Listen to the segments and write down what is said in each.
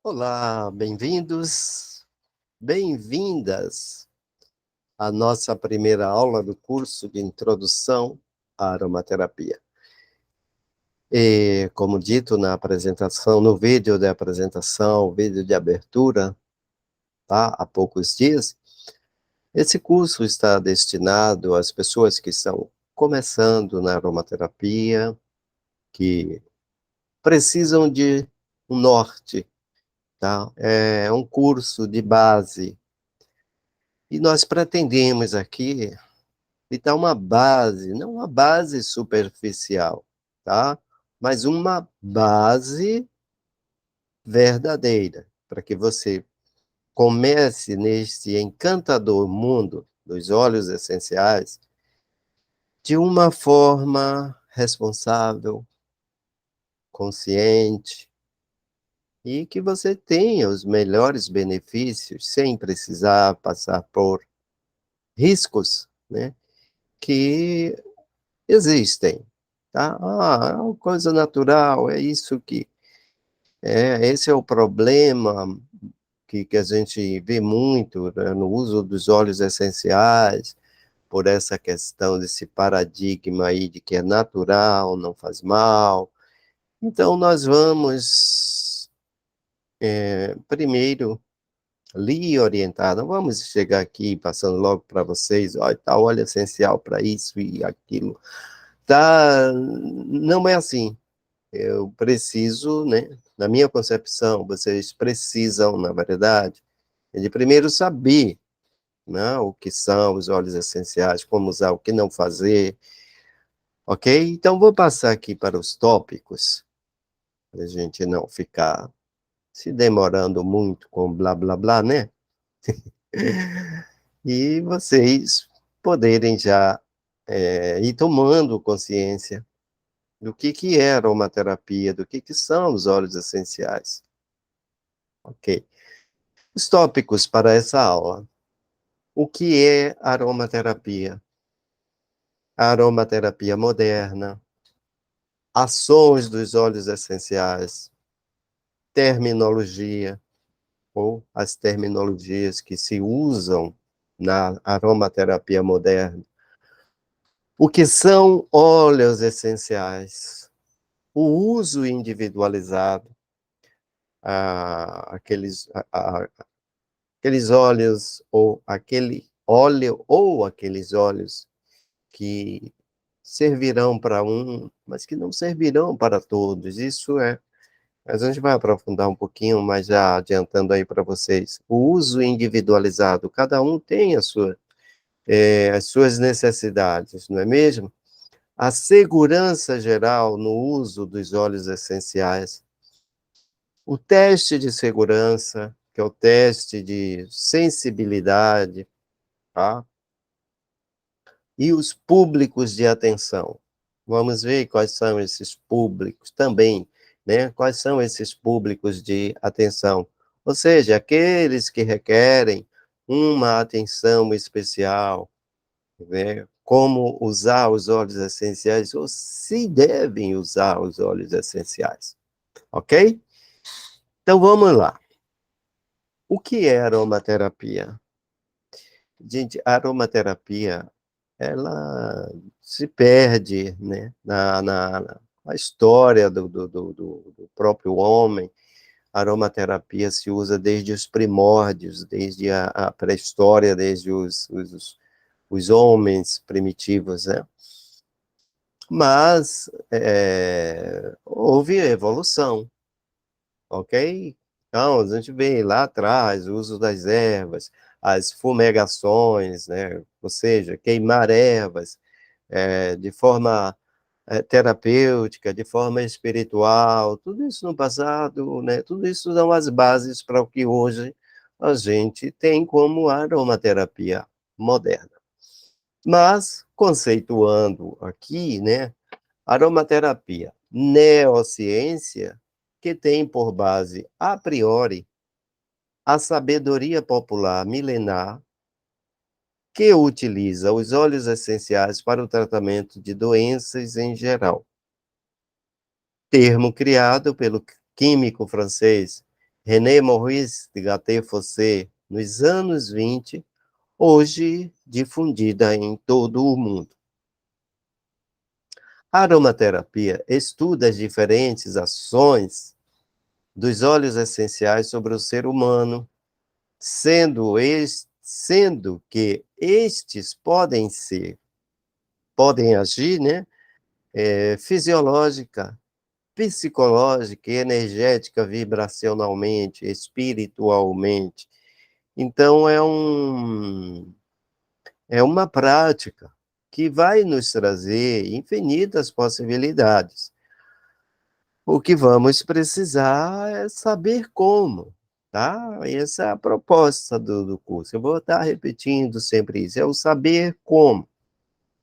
Olá, bem-vindos, bem-vindas à nossa primeira aula do curso de Introdução à Aromaterapia. E, como dito na apresentação, no vídeo de apresentação, vídeo de abertura, tá? Há poucos dias, esse curso está destinado às pessoas que estão começando na aromaterapia, que precisam de um norte, tá? É um curso de base. E nós pretendemos aqui lhe dar uma base, não uma base superficial, tá? Mas uma base verdadeira, para que você comece neste encantador mundo dos óleos essenciais de uma forma responsável, consciente, e que você tenha os melhores benefícios sem precisar passar por riscos, né, que existem, tá? Ah, é uma coisa natural, é isso que esse é o problema que a gente vê muito, né, no uso dos óleos essenciais, por essa questão desse paradigma aí de que é natural, não faz mal. Então, nós vamos, primeiro, lhe orientar, não vamos chegar aqui passando logo para vocês, ó, tal óleo essencial para isso e aquilo, tá? Não é assim. Eu preciso, né, na minha concepção, vocês precisam, na verdade, de primeiro saber, né, o que são os óleos essenciais, como usar, o que não fazer, ok? Então, vou passar aqui para os tópicos, para a gente não ficar se demorando muito com blá, blá, blá, né? E vocês poderem já ir tomando consciência do que é aromaterapia, do que são os óleos essenciais, ok? Os tópicos para essa aula. O que é aromaterapia? A aromaterapia moderna, ações dos óleos essenciais, terminologia, ou as terminologias que se usam na aromaterapia moderna. O que são óleos essenciais? O uso individualizado, aqueles óleos, ou aquele óleo, ou aqueles óleos que servirão para um, mas que não servirão para todos. Isso é. Mas a gente vai aprofundar um pouquinho, mas já adiantando aí para vocês. O uso individualizado, cada um tem as suas necessidades, não é mesmo? A segurança geral no uso dos óleos essenciais. O teste de segurança, que é o teste de sensibilidade, tá? E os públicos de atenção. Vamos ver quais são esses públicos também, né? Quais são esses públicos de atenção? Ou seja, aqueles que requerem uma atenção especial, né? Como usar os óleos essenciais, ou se devem usar os óleos essenciais, ok? Então vamos lá. O que é aromaterapia? Gente, a aromaterapia, ela se perde, né, na história do próprio homem. A aromaterapia se usa desde os primórdios, desde a pré-história, desde os homens primitivos, né? Mas houve evolução, ok? Então, a gente vê lá atrás o uso das ervas, as fumegações, né? Ou seja, queimar ervas de forma terapêutica, de forma espiritual, tudo isso no passado, né? Tudo isso dão as bases para o que hoje a gente tem como aromaterapia moderna. Mas, conceituando aqui, né, aromaterapia, neociência, que tem por base, a priori, a sabedoria popular milenar, que utiliza os óleos essenciais para o tratamento de doenças em geral. Termo criado pelo químico francês René Maurice de Gattefossé, nos anos 20, hoje difundida em todo o mundo. A aromaterapia estuda as diferentes ações dos óleos essenciais sobre o ser humano, sendo que estes podem agir, né, fisiológica, psicológica, energética, vibracionalmente, espiritualmente. Então, é uma prática que vai nos trazer infinitas possibilidades. O que vamos precisar é saber como, tá? Essa é a proposta do curso. Eu vou estar repetindo sempre isso, é o saber como,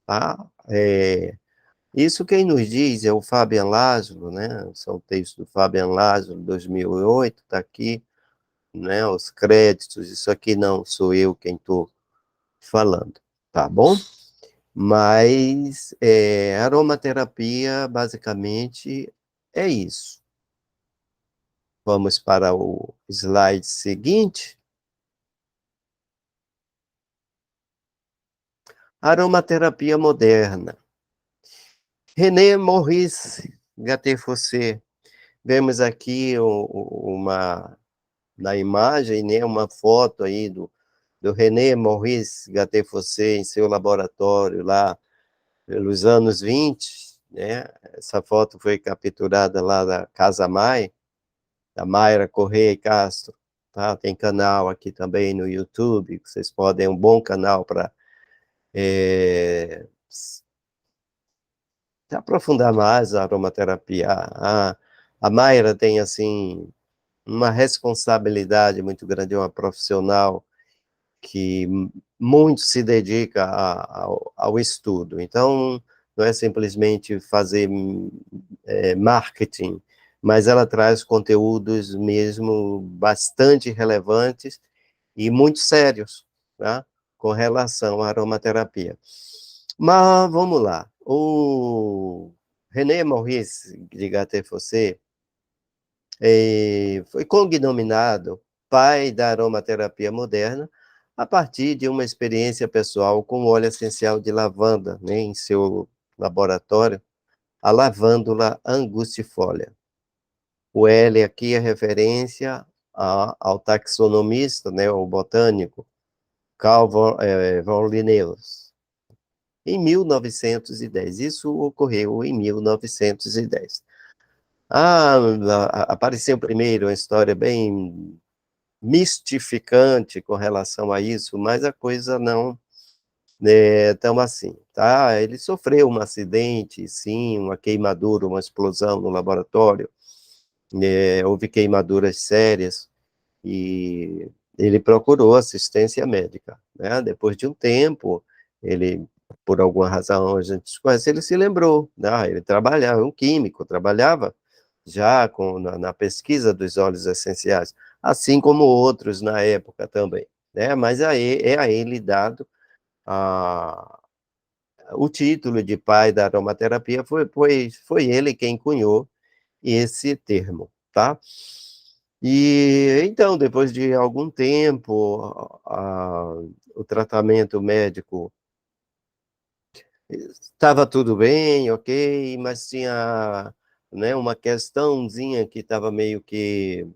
tá? Isso quem nos diz é o Fabian Laszlo, né? São textos do Fabian Laszlo, 2008, está aqui, né? Os créditos, isso aqui não sou eu quem estou falando, tá bom? Mas aromaterapia, basicamente, é isso. Vamos para o slide seguinte. Aromaterapia moderna. René Maurice Gattefossé. Vemos aqui na imagem, né, uma foto aí do René Maurice Gattefossé em seu laboratório lá pelos anos 20, né? Essa foto foi capturada lá da Casa Mai, da Mayra Correia e Castro, tá? Tem canal aqui também no YouTube, vocês podem, é um bom canal para se aprofundar mais a aromaterapia. A Mayra tem, assim, uma responsabilidade muito grande, é uma profissional que muito se dedica ao estudo. Então, não é simplesmente fazer marketing, mas ela traz conteúdos mesmo bastante relevantes e muito sérios, tá? Com relação à aromaterapia. Mas vamos lá. O René Maurice de Gattefossé foi cognominado pai da aromaterapia moderna a partir de uma experiência pessoal com óleo essencial de lavanda, né, em seu laboratório, a lavândula angustifolia. O L aqui é referência ao taxonomista, né, o botânico, Carl von Linnaeus, em 1910. Isso ocorreu em 1910. Apareceu primeiro uma história bem mistificante com relação a isso, mas a coisa não é tão assim, tá? Ele sofreu um acidente, sim, uma queimadura, uma explosão no laboratório, houve queimaduras sérias, e ele procurou assistência médica, né? Depois de um tempo, ele, por alguma razão a gente desconhece, ele se lembrou, né? Ele trabalhava, um químico, trabalhava já na pesquisa dos óleos essenciais, assim como outros na época também, né? Mas é a ele dado o título de pai da aromaterapia, foi ele quem cunhou esse termo, tá? E então, depois de algum tempo, o tratamento médico estava tudo bem, ok, mas tinha, né, uma questãozinha que estava meio que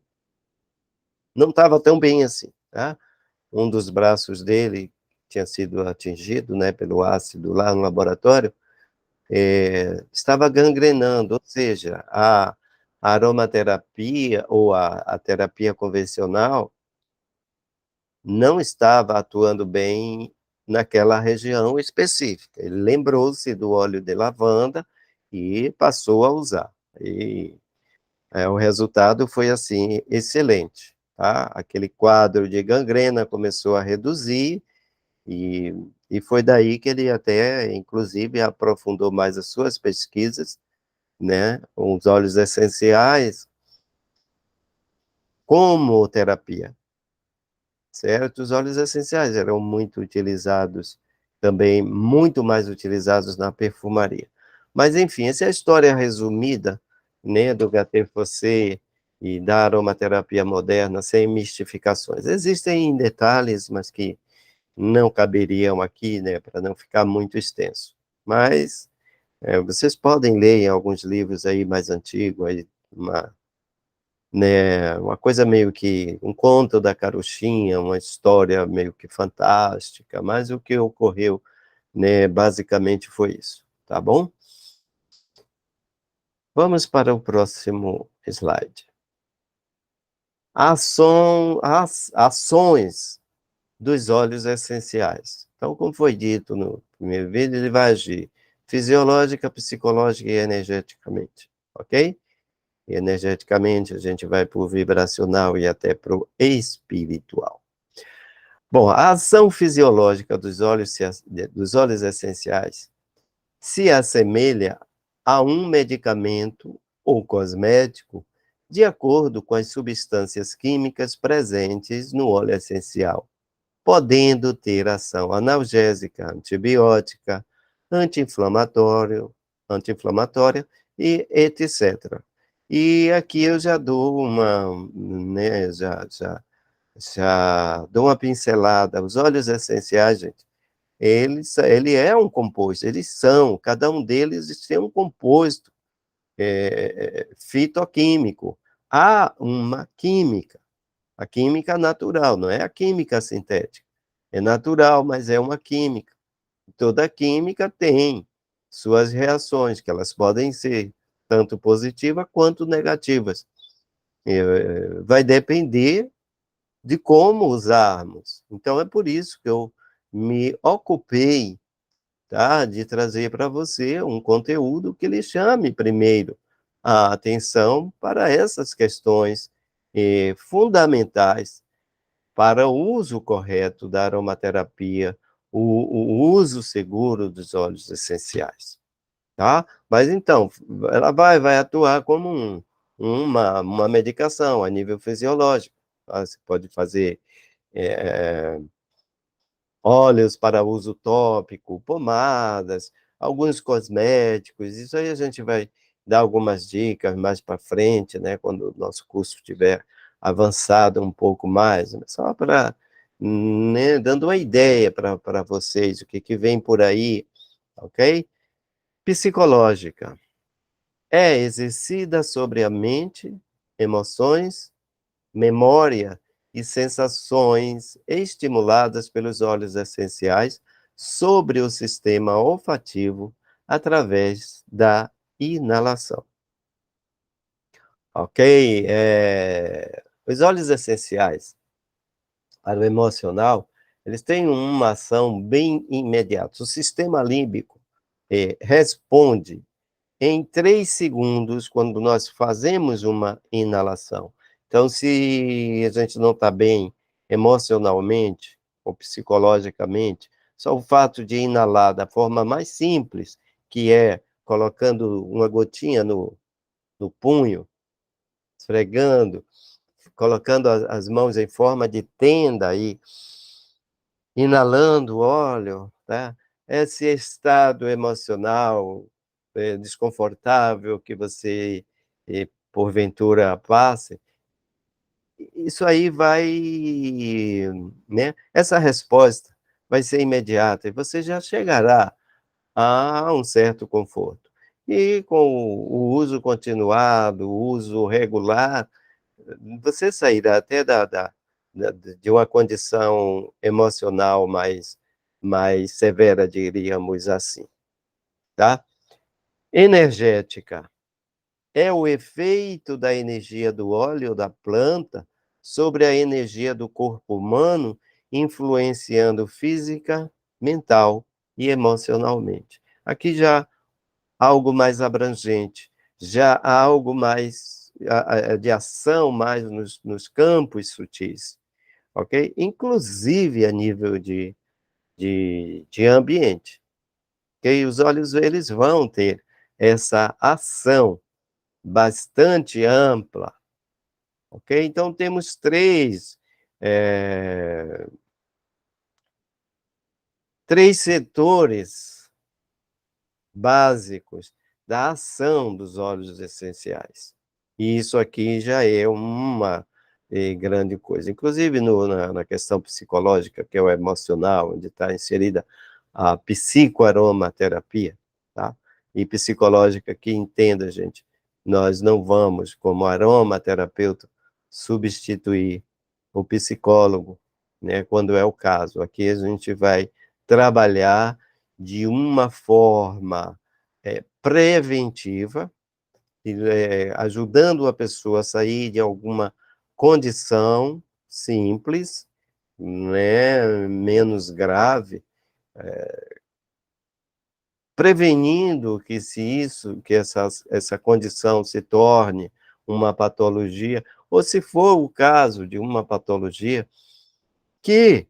não estava tão bem assim, tá? Um dos braços dele tinha sido atingido, né, pelo ácido lá no laboratório, estava gangrenando, ou seja, a aromaterapia ou a terapia convencional não estava atuando bem naquela região específica. Ele lembrou-se do óleo de lavanda e passou a usar. E o resultado foi, assim, excelente, tá? Aquele quadro de gangrena começou a reduzir e, e foi daí que ele até, inclusive, aprofundou mais as suas pesquisas, né, com os óleos essenciais como terapia. Certo? Os óleos essenciais eram muito utilizados, também muito mais utilizados na perfumaria. Mas, enfim, essa é a história resumida, né, do Gattefossé e da aromaterapia moderna sem mistificações. Existem detalhes, mas que não caberiam aqui, né, para não ficar muito extenso. Mas vocês podem ler em alguns livros aí mais antigos, aí, uma coisa meio que um conto da carochinha, uma história meio que fantástica, mas o que ocorreu, né, basicamente foi isso, tá bom? Vamos para o próximo slide. Ações dos óleos essenciais. Então, como foi dito no primeiro vídeo, ele vai agir fisiológica, psicológica e energeticamente, ok? E energeticamente a gente vai para o vibracional e até para o espiritual. Bom, a ação fisiológica dos óleos essenciais se assemelha a um medicamento ou cosmético de acordo com as substâncias químicas presentes no óleo essencial, podendo ter ação analgésica, antibiótica, anti-inflamatória e etc. E aqui eu já dou né, já dou uma pincelada. Os óleos essenciais, gente, ele é um composto, cada um deles tem um composto fitoquímico. Há uma química, a química natural, não é a química sintética. É natural, mas é uma química. Toda química tem suas reações, que elas podem ser tanto positivas quanto negativas. Vai depender de como usarmos. Então, é por isso que eu me ocupei, tá, de trazer para você um conteúdo que lhe chame primeiro a atenção para essas questões fundamentais para o uso correto da aromaterapia, o uso seguro dos óleos essenciais, tá? Mas então, ela vai atuar como uma medicação a nível fisiológico, tá? Você pode fazer é, óleos para uso tópico, pomadas, alguns cosméticos, isso aí a gente vai dar algumas dicas mais para frente, né, quando o nosso curso tiver avançado um pouco mais, só para, né, dando uma ideia para vocês, o que que vem por aí, ok? Psicológica. É exercida sobre a mente, emoções, memória e sensações estimuladas pelos óleos essenciais sobre o sistema olfativo através da inalação. Ok? Os óleos essenciais para o emocional, eles têm uma ação bem imediata. O sistema límbico responde em 3 segundos quando nós fazemos uma inalação. Então, se a gente não está bem emocionalmente ou psicologicamente, só o fato de inalar da forma mais simples, que é colocando uma gotinha no punho, esfregando, colocando as mãos em forma de tenda aí, inalando óleo, tá? Esse estado emocional desconfortável que você, porventura, passe, isso aí né? Essa resposta vai ser imediata e você já chegará a um certo conforto. E com o uso continuado, o uso regular, você sairá até de uma condição emocional mais severa, diríamos assim, tá? Energética é o efeito da energia do óleo da planta sobre a energia do corpo humano, influenciando física, mental e emocionalmente. Aqui já algo mais abrangente, já há algo mais de ação mais nos campos sutis, ok? Inclusive a nível de ambiente, ok? Os olhos, eles vão ter essa ação bastante ampla, ok? Então, temos eh, três setores básicos da ação dos óleos essenciais. E isso aqui já é uma grande coisa. Inclusive na questão psicológica, que é o emocional, onde está inserida a psicoaromaterapia, tá? E psicológica, que entenda, gente, nós não vamos, como aromaterapeuta, substituir o psicólogo, né, quando é o caso. Aqui a gente vai trabalhar de uma forma preventiva, ajudando a pessoa a sair de alguma condição simples, né, menos grave, prevenindo que essa condição se torne uma patologia, ou se for o caso de uma patologia, que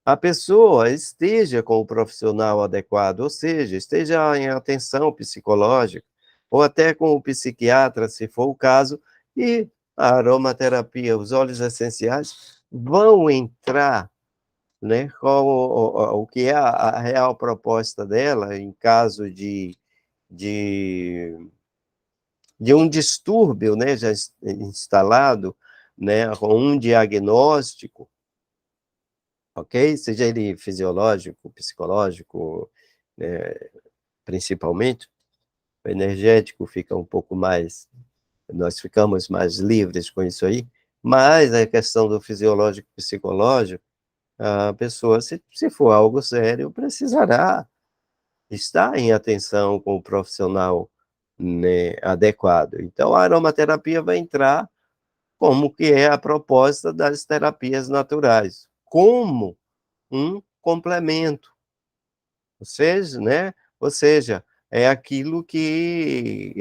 a pessoa esteja com o profissional adequado, ou seja, esteja em atenção psicológica, ou até com o psiquiatra, se for o caso, e a aromaterapia, os óleos essenciais, vão entrar, né, com o que é a real proposta dela, em caso de, de um distúrbio, né, já instalado, né, com um diagnóstico, ok? Seja ele fisiológico, psicológico, né, principalmente, o energético fica um pouco mais, nós ficamos mais livres com isso aí, mas a questão do fisiológico e psicológico, a pessoa, se for algo sério, precisará estar em atenção com o profissional, né, adequado. Então, a aromaterapia vai entrar como que é a proposta das terapias naturais, como um complemento. Ou seja, é aquilo que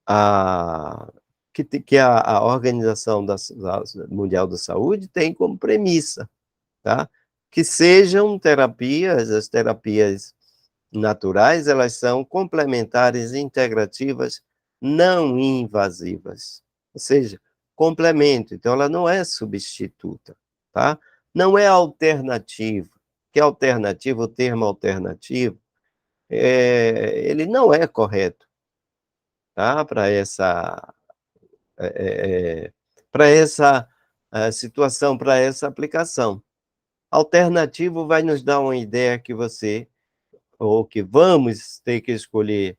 a a Organização Mundial da Saúde tem como premissa, tá? Que sejam terapias, as terapias naturais, elas são complementares, integrativas, não invasivas. Ou seja, complemento, então ela não é substituta, tá? Não é alternativa. Que alternativo, o termo alternativo, ele não é correto, tá? Para essa situação, para essa aplicação. Alternativo vai nos dar uma ideia que você, ou que vamos ter que escolher,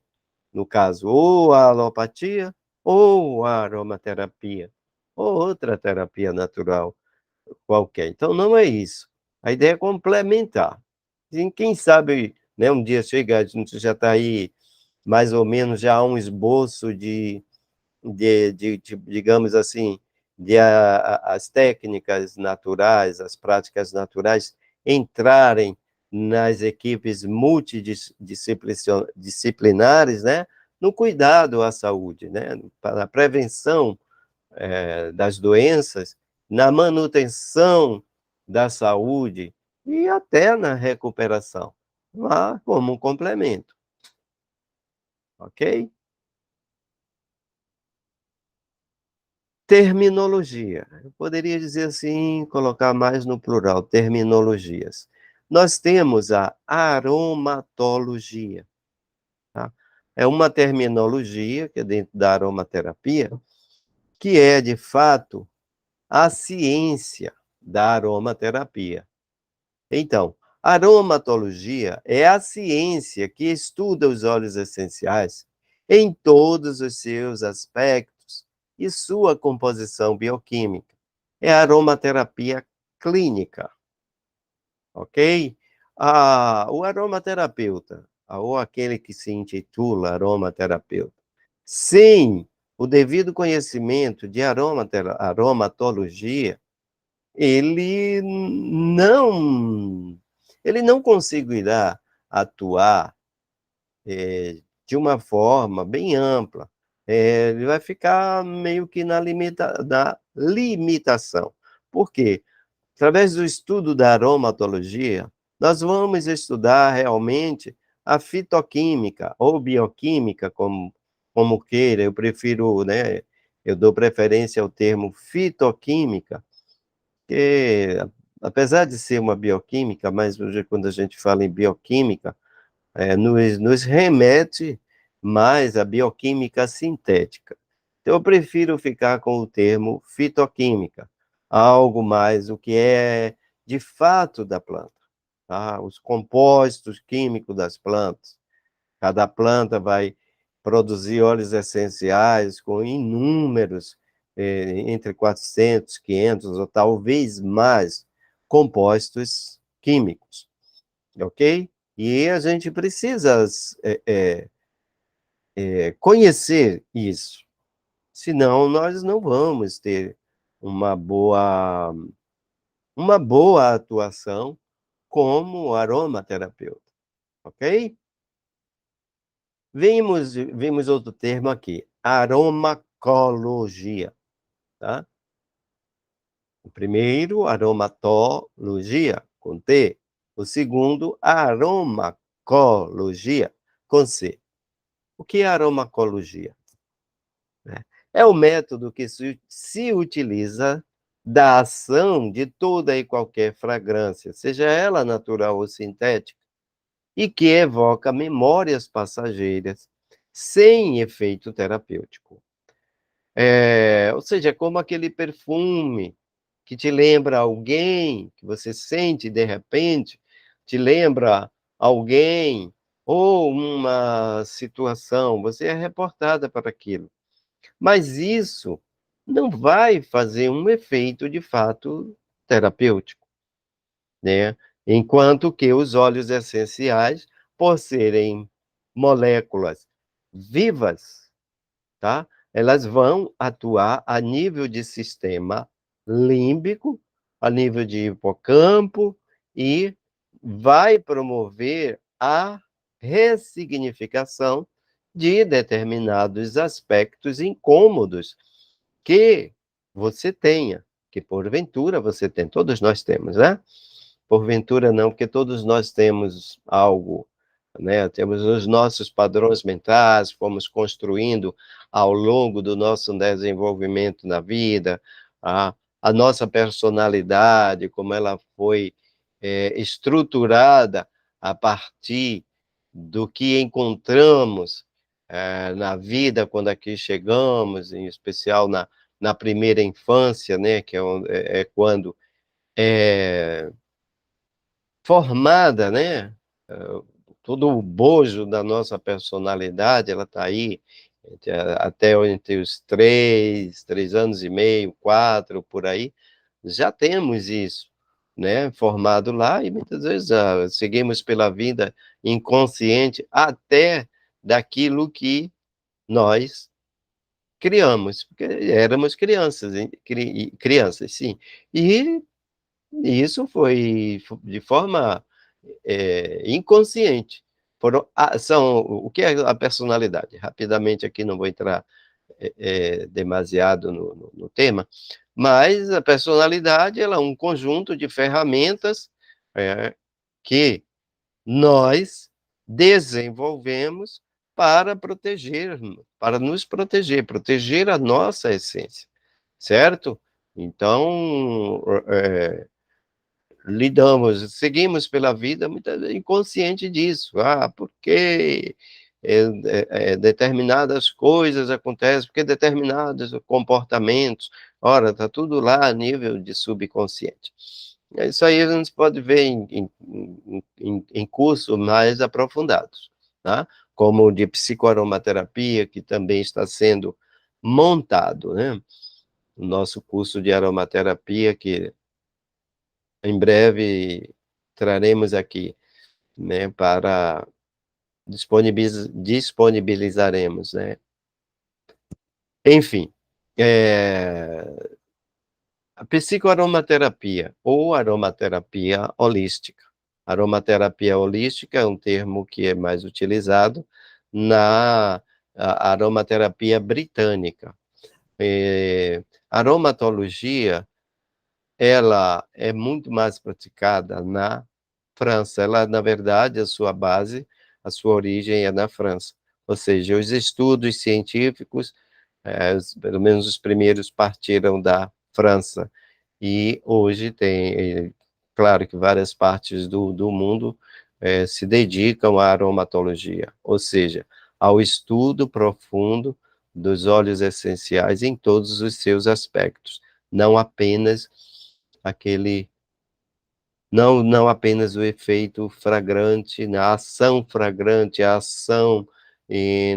no caso, ou a alopatia, ou a aromaterapia, ou outra terapia natural qualquer. Então, não é isso. A ideia é complementar. E quem sabe, né, um dia chega, a gente já está aí, mais ou menos, já há um esboço digamos assim, as técnicas naturais, as práticas naturais entrarem nas equipes multidisciplinares, né, no cuidado à saúde, né, para a prevenção das doenças, na manutenção da saúde e até na recuperação, lá como um complemento, ok? Terminologia. Eu poderia dizer assim, colocar mais no plural, terminologias. Nós temos a aromatologia, tá? É uma terminologia que é dentro da aromaterapia, que é, de fato, a ciência da aromaterapia. Então, aromatologia é a ciência que estuda os óleos essenciais em todos os seus aspectos e sua composição bioquímica. É a aromaterapia clínica, ok? O aromaterapeuta, ou aquele que se intitula aromaterapeuta, sem o devido conhecimento de aromatologia, ele não conseguirá atuar de uma forma bem ampla. Ele vai ficar meio que na limitação. Por quê? Através do estudo da aromatologia, nós vamos estudar realmente a fitoquímica ou bioquímica, como queira, eu prefiro, né, eu dou preferência ao termo fitoquímica, que, apesar de ser uma bioquímica, mas hoje, quando a gente fala em bioquímica, nos remete mais a bioquímica sintética. Então, eu prefiro ficar com o termo fitoquímica, algo mais o que é de fato da planta, tá? Os compostos químicos das plantas. Cada planta vai produzir óleos essenciais com inúmeros, entre 400, 500 ou talvez mais compostos químicos, ok? E a gente precisa conhecer isso, senão nós não vamos ter uma boa, uma boa atuação como aromaterapeuta, ok? Vimos outro termo aqui, aromacologia, tá? O primeiro, aromatologia, com T. O segundo, aromacologia, com C. O que é aromacologia? É o método que se utiliza da ação de toda e qualquer fragrância, seja ela natural ou sintética, e que evoca memórias passageiras, sem efeito terapêutico. Ou seja, é como aquele perfume que te lembra alguém, que você sente de repente, te lembra alguém ou uma situação, você é reportada para aquilo. Mas isso não vai fazer um efeito de fato terapêutico, né? Enquanto que os óleos essenciais, por serem moléculas vivas, tá? Elas vão atuar a nível de sistema límbico, a nível de hipocampo e vai promover a ressignificação de determinados aspectos incômodos que você tenha, que porventura você tem, todos nós temos, né? Porventura não, porque todos nós temos algo, né? Temos os nossos padrões mentais, fomos construindo ao longo do nosso desenvolvimento na vida, a nossa personalidade, como ela foi estruturada a partir do que encontramos na vida quando aqui chegamos, em especial na primeira infância, né, que é quando é formada, né, todo o bojo da nossa personalidade, ela está aí até entre os 3 anos e meio, 4, por aí, já temos isso, né, formado lá, e muitas vezes seguimos pela vida inconsciente até daquilo que nós criamos, porque éramos crianças, crianças, sim. E isso foi de forma inconsciente. O que é a personalidade? Rapidamente aqui, não vou entrar demasiado no tema, mas a personalidade ela é um conjunto de ferramentas que nós desenvolvemos para para nos proteger, proteger a nossa essência, certo? Então, seguimos pela vida muitas vezes inconsciente disso, porque determinadas coisas acontecem, porque determinados comportamentos, ora, está tudo lá a nível de subconsciente. Isso aí a gente pode ver em cursos mais aprofundados, tá? Como o de psicoaromaterapia, que também está sendo montado, né? O nosso curso de aromaterapia, que em breve traremos aqui, né, para disponibilizaremos, né? Enfim, a psicoaromaterapia ou aromaterapia holística. Aromaterapia holística é um termo que é mais utilizado na aromaterapia britânica. Aromatologia, ela é muito mais praticada na França. Ela, na verdade, a sua base, a sua origem é na França. Ou seja, os estudos científicos, pelo menos os primeiros, partiram da França. E hoje tem, claro que várias partes do mundo se dedicam à aromatologia. Ou seja, ao estudo profundo dos óleos essenciais em todos os seus aspectos, não apenas aquele não apenas o efeito fragrante, a ação fragrante, a ação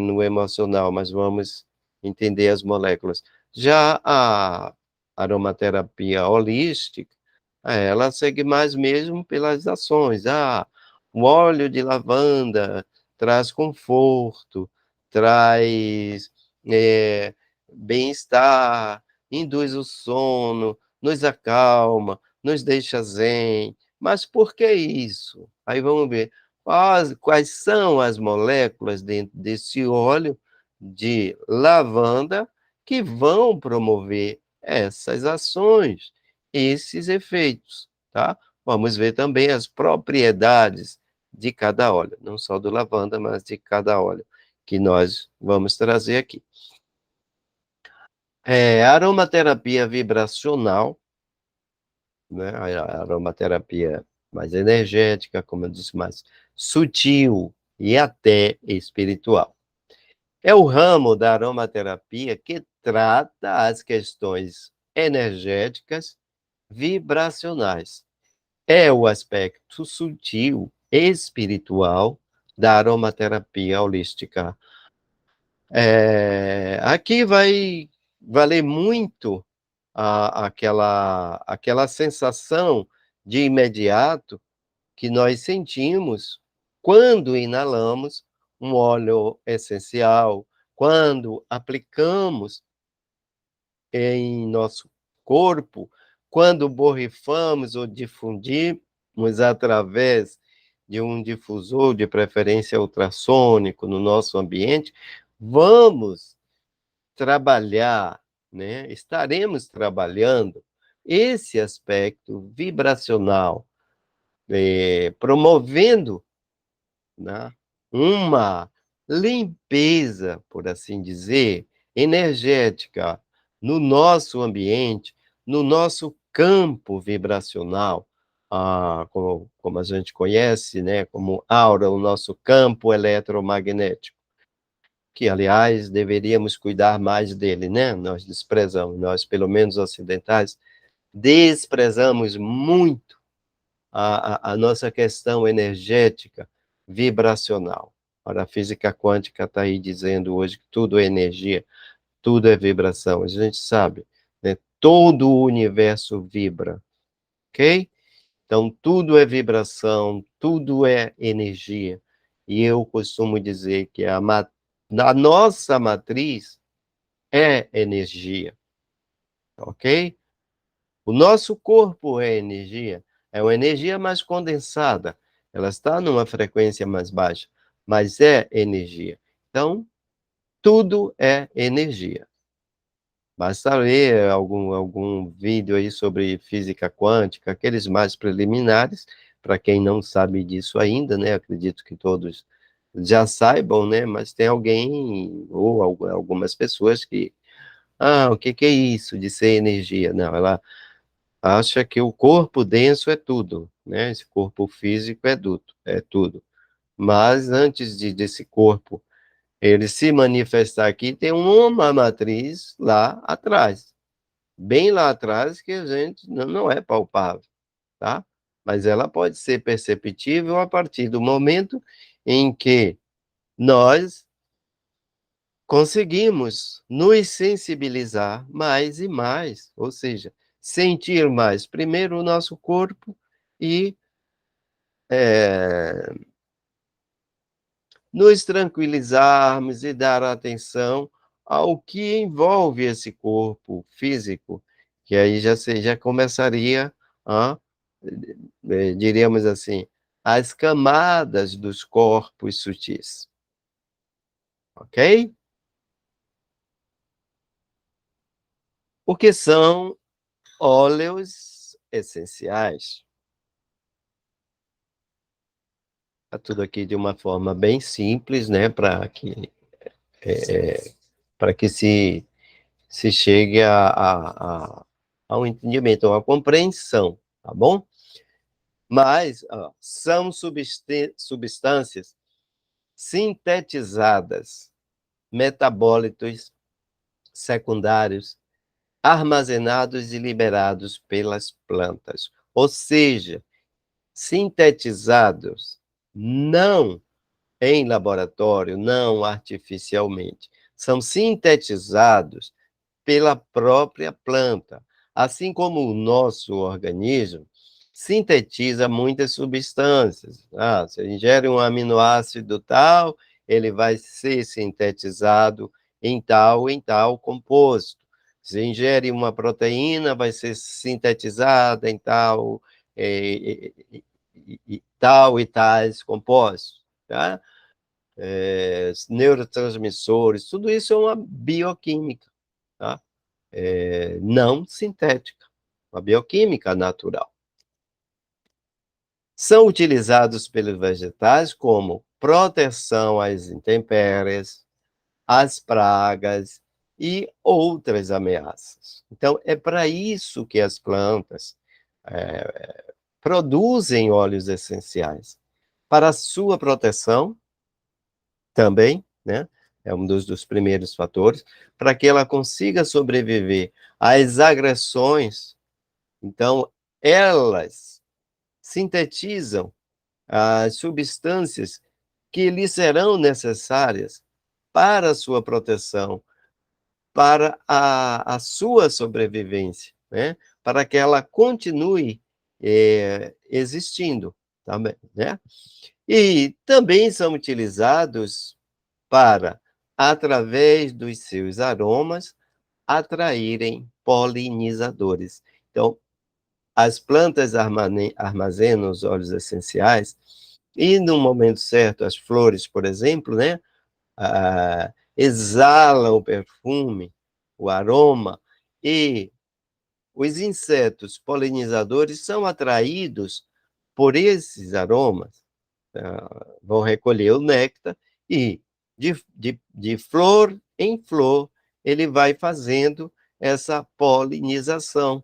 no emocional, mas vamos entender as moléculas. Já a aromaterapia holística, ela segue mais mesmo pelas ações. O óleo de lavanda traz conforto, traz bem-estar, induz o sono, nos acalma, nos deixa zen. Mas por que isso? Aí vamos ver quais são as moléculas dentro desse óleo de lavanda que vão promover essas ações, esses efeitos, tá? Vamos ver também as propriedades de cada óleo, não só do lavanda, mas de cada óleo que nós vamos trazer aqui. Aromaterapia vibracional, né? A aromaterapia mais energética, como eu disse, mais sutil e até espiritual. É o ramo da aromaterapia que trata as questões energéticas vibracionais. É o aspecto sutil, espiritual da aromaterapia holística. Aqui vai valer muito aquela sensação de imediato que nós sentimos quando inalamos um óleo essencial, quando aplicamos em nosso corpo, quando borrifamos ou difundimos através de um difusor, de preferência ultrassônico, no nosso ambiente, vamos trabalhar, né? Estaremos trabalhando esse aspecto vibracional, promovendo, né, uma limpeza, por assim dizer, energética no nosso ambiente, no nosso campo vibracional, como a gente conhece, né, como aura, o nosso campo eletromagnético, que, aliás, deveríamos cuidar mais dele, né? Nós desprezamos, nós, pelo menos ocidentais, desprezamos muito a nossa questão energética, vibracional. Ora, a física quântica está aí dizendo hoje que tudo é energia, tudo é vibração. A gente sabe, né? Todo o universo vibra, ok? Então, tudo é vibração, tudo é energia. E eu costumo dizer que a nossa matriz é energia, ok? O nosso corpo é energia, é uma energia mais condensada, ela está numa frequência mais baixa, mas é energia. Então, tudo é energia. Basta ler algum vídeo aí sobre física quântica, aqueles mais preliminares, para quem não sabe disso ainda, né? Acredito que todos já saibam, né? Mas tem alguém, ou algumas pessoas que, o que é isso de ser energia? Não, ela acha que o corpo denso é tudo, né? Esse corpo físico é tudo. Mas antes desse corpo ele se manifestar aqui, tem uma matriz lá atrás, bem lá atrás, que a gente não é palpável, tá? Mas ela pode ser perceptível a partir do momento em que nós conseguimos nos sensibilizar mais e mais, ou seja, sentir mais, primeiro o nosso corpo e é, nos tranquilizarmos e dar atenção ao que envolve esse corpo físico, que aí já começaria a, diríamos assim, as camadas dos corpos sutis, ok? O que são óleos essenciais? Tá tudo aqui de uma forma bem simples, né, para que se chegue a um entendimento, a uma compreensão, tá bom? Mas são substâncias sintetizadas, metabólitos secundários, armazenados e liberados pelas plantas. Ou seja, sintetizados não em laboratório, não artificialmente. São sintetizados pela própria planta. Assim como o nosso organismo sintetiza muitas substâncias. Você ingere um aminoácido tal, ele vai ser sintetizado em tal composto. Se ingere uma proteína, vai ser sintetizada em tal, tal e tais compostos, tá? Neurotransmissores, tudo isso é uma bioquímica, tá? Não sintética, uma bioquímica natural. São utilizados pelos vegetais como proteção às intempéries, às pragas e outras ameaças. Então, é para isso que as plantas produzem óleos essenciais, para a sua proteção também, né? É um dos primeiros fatores, para que ela consiga sobreviver às agressões. Então, elas sintetizam as substâncias que lhe serão necessárias para a sua proteção, para a sua sobrevivência, né? Para que ela continue existindo, também, né? E também são utilizados para, através dos seus aromas, atraírem polinizadores. Então, as plantas armazenam os óleos essenciais e, no momento certo, as flores, por exemplo, né, exalam o perfume, o aroma, e os insetos polinizadores são atraídos por esses aromas, vão recolher o néctar e, de flor em flor, ele vai fazendo essa polinização,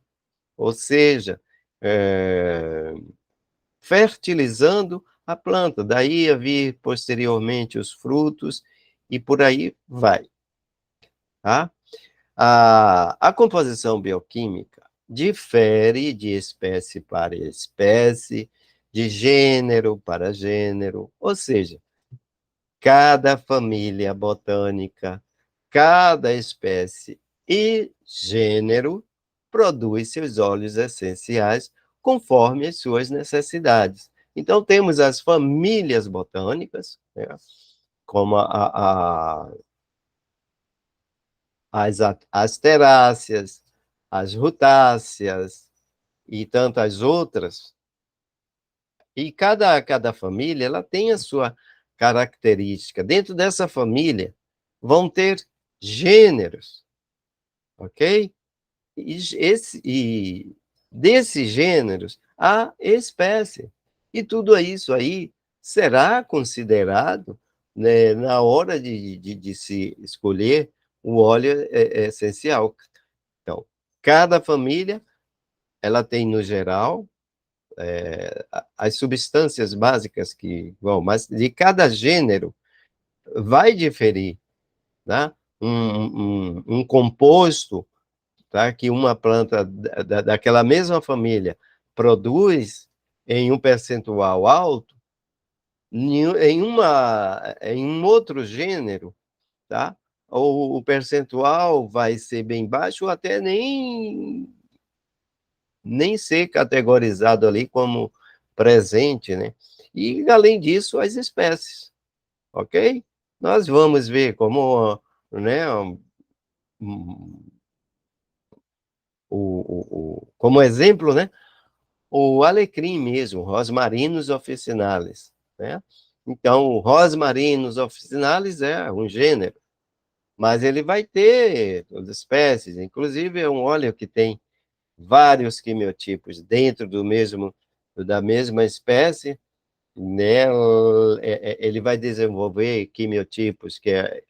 ou seja, fertilizando a planta, daí a vir posteriormente os frutos e por aí vai, tá? A composição bioquímica difere de espécie para espécie, de gênero para gênero, ou seja, cada família botânica, cada espécie e gênero produz seus óleos essenciais conforme as suas necessidades. Então, temos as famílias botânicas, né, como as asteráceas, as rutáceas e tantas outras. E cada família ela tem a sua característica. Dentro dessa família vão ter gêneros, ok? E desses gêneros há espécie. E tudo isso aí será considerado, né, na hora de se escolher o óleo essencial. Então, cada família ela tem, no geral, as substâncias básicas que vão, mas de cada gênero vai diferir, né? Um composto, tá? Que uma planta daquela mesma família produz em um percentual alto, em um outro gênero, tá? Ou o percentual vai ser bem baixo, ou até nem ser categorizado ali como presente, né? E, além disso, as espécies, ok? Nós vamos ver como, né, como exemplo, né, o alecrim mesmo, Rosmarinus officinalis, né? Então, o Rosmarinus officinalis é um gênero, mas ele vai ter todas as espécies, inclusive é um óleo que tem vários quimiotipos dentro da mesma espécie, né? Ele vai desenvolver quimiotipos, que é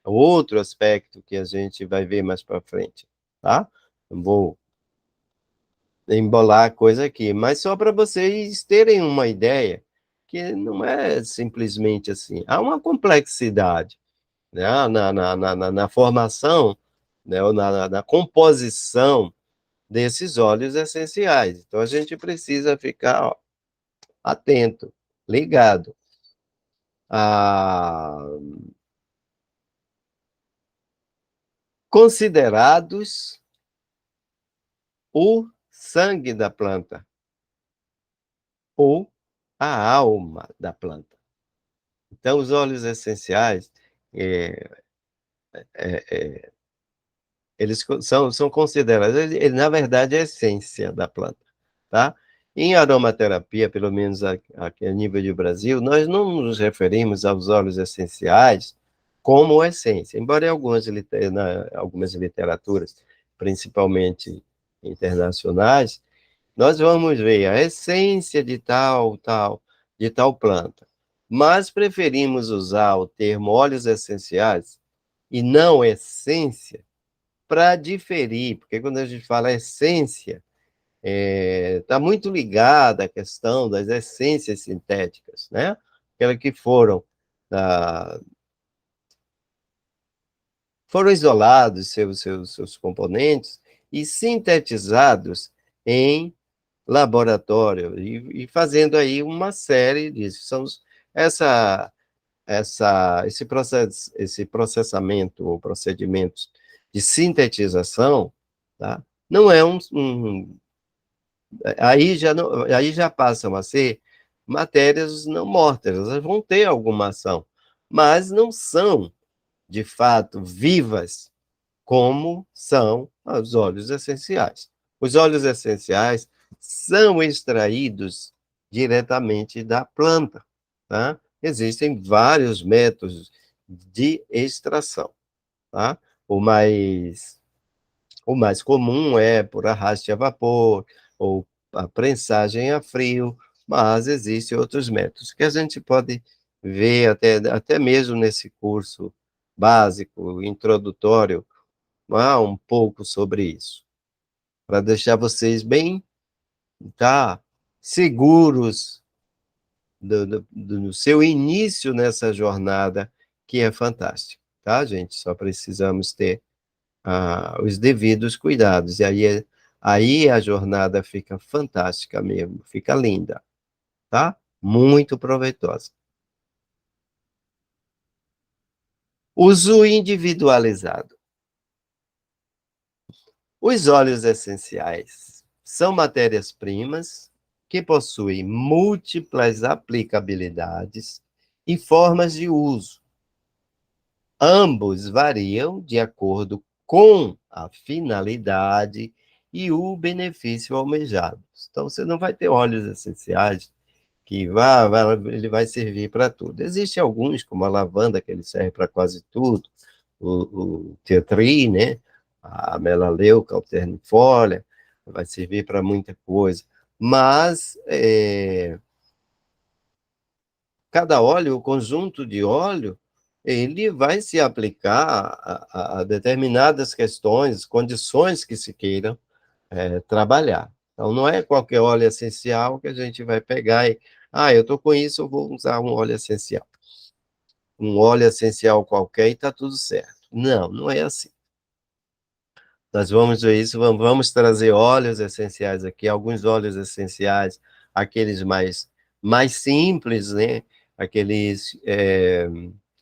outro aspecto que a gente vai ver mais para frente, tá? Não vou embolar a coisa aqui, mas só para vocês terem uma ideia que não é simplesmente assim. Há uma complexidade, né, na formação, né, ou na composição desses óleos essenciais. Então, a gente precisa ficar, ó, atento, ligado. Ah, considerados o sangue da planta ou a alma da planta. Então, os óleos essenciais, é, é, eles são considerados, na verdade, a essência da planta, tá? Em aromaterapia, pelo menos aqui a nível de Brasil, nós não nos referimos aos óleos essenciais como essência, embora em algumas literaturas, principalmente internacionais, nós vamos ver a essência de tal planta, mas preferimos usar o termo óleos essenciais e não essência, para diferir, porque quando a gente fala essência, está muito ligada à questão das essências sintéticas, né? Aquelas que ah, foram isolados seus componentes e sintetizados em laboratório, fazendo aí uma série disso. Essa, esse processamento ou procedimentos de sintetização, tá? Não é aí já passam a ser matérias não mortas, elas vão ter alguma ação, mas não são, de fato, vivas como são os óleos essenciais. Os óleos essenciais são extraídos diretamente da planta, tá? Existem vários métodos de extração, tá? O mais, o mais comum é por arraste a vapor ou a prensagem a frio, mas existem outros métodos que a gente pode ver até mesmo nesse curso básico, introdutório, um pouco sobre isso, para deixar vocês bem, tá, seguros do seu início nessa jornada, que é fantástica, tá, gente? Só precisamos ter os devidos cuidados, e aí a jornada fica fantástica mesmo, fica linda, tá? Muito proveitosa. Uso individualizado. Os óleos essenciais são matérias-primas que possuem múltiplas aplicabilidades e formas de uso. Ambos variam de acordo com a finalidade e o benefício almejado. Então, você não vai ter óleos essenciais que ele vai servir para tudo. Existem alguns, como a lavanda, que ele serve para quase tudo, o tea tree, né? A melaleuca alternifolia, vai servir para muita coisa. Mas cada óleo, o conjunto de óleo, ele vai se aplicar a determinadas questões, condições que se queiram trabalhar. Então, não é qualquer óleo essencial que a gente vai pegar eu estou com isso, eu vou usar um óleo essencial. Um óleo essencial qualquer e está tudo certo. Não, não é assim. Nós vamos ver isso, vamos trazer óleos essenciais aqui, alguns óleos essenciais, aqueles mais simples, né? Aqueles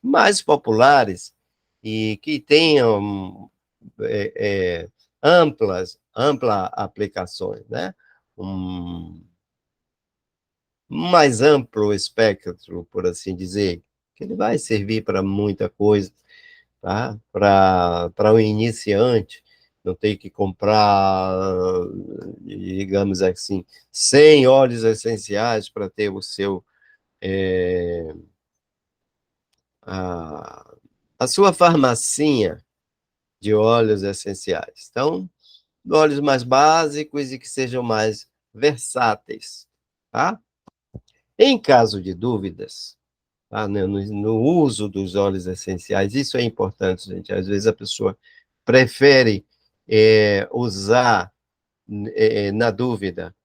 mais populares e que tenham ampla aplicações, né? Um mais amplo espectro, por assim dizer, que ele vai servir para muita coisa, tá? Para um iniciante, não ter que comprar, digamos assim, 100 óleos essenciais para ter a, a sua farmacinha de óleos essenciais. Então, óleos mais básicos e que sejam mais versáteis, tá? Em caso de dúvidas, tá, no uso dos óleos essenciais, isso é importante, gente. Às vezes a pessoa prefere usar na dúvida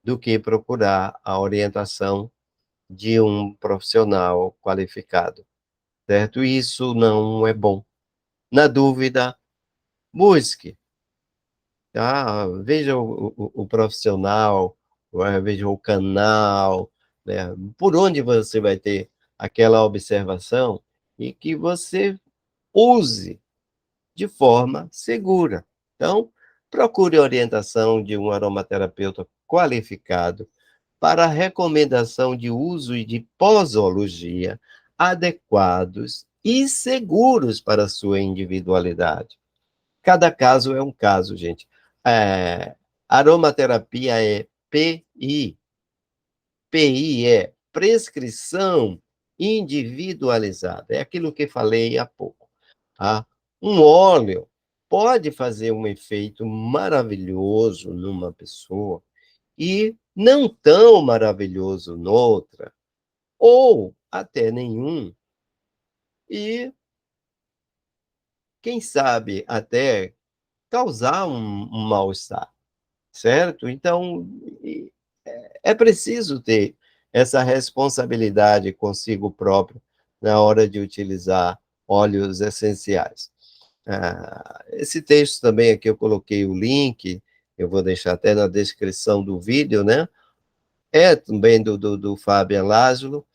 do que procurar a orientação de um profissional qualificado, certo? Isso não é bom. Na dúvida, busque, tá? Veja o profissional, veja o canal, né? Por onde você vai ter aquela observação e que você use de forma segura. Então, procure orientação de um aromaterapeuta qualificado para a recomendação de uso e de posologia adequados e seguros para a sua individualidade. Cada caso é um caso, gente. Aromaterapia é PI. PI é prescrição individualizada. É aquilo que falei há pouco. Tá? Um óleo pode fazer um efeito maravilhoso numa pessoa e não tão maravilhoso noutra, ou até nenhum, e quem sabe até causar um mal-estar, certo? Então, é preciso ter essa responsabilidade consigo próprio na hora de utilizar óleos essenciais. Esse texto também aqui eu coloquei o link, eu vou deixar até na descrição do vídeo, né? É também do Fábio Lázaro,